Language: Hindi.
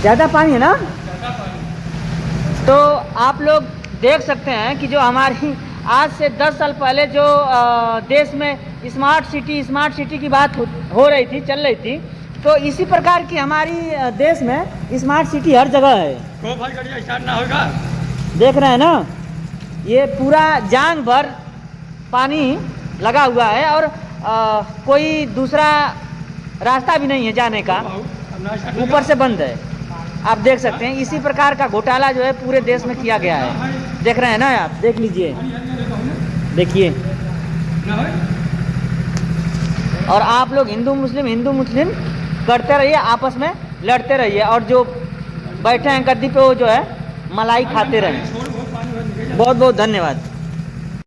ज़्यादा पानी है ना। तो आप लोग देख सकते हैं कि जो हमारी आज से 10 साल पहले जो देश में स्मार्ट सिटी की बात हो रही थी, चल रही थी, तो इसी प्रकार की हमारी देश में स्मार्ट सिटी हर जगह है। स्टार्ट ना होगा, देख रहे हैं ना, ये पूरा जान भर पानी लगा हुआ है और कोई दूसरा रास्ता भी नहीं है जाने का, ऊपर से बंद है। आप देख सकते हैं इसी प्रकार का घोटाला जो है पूरे देश में किया गया है। देख रहे हैं ना आप, देख लीजिए, देखिए। और आप लोग हिंदू मुस्लिम करते रहिए, आपस में लड़ते रहिए, और जो बैठे हैं गद्दी पे वो जो है मलाई खाते रहें। बहुत बहुत धन्यवाद।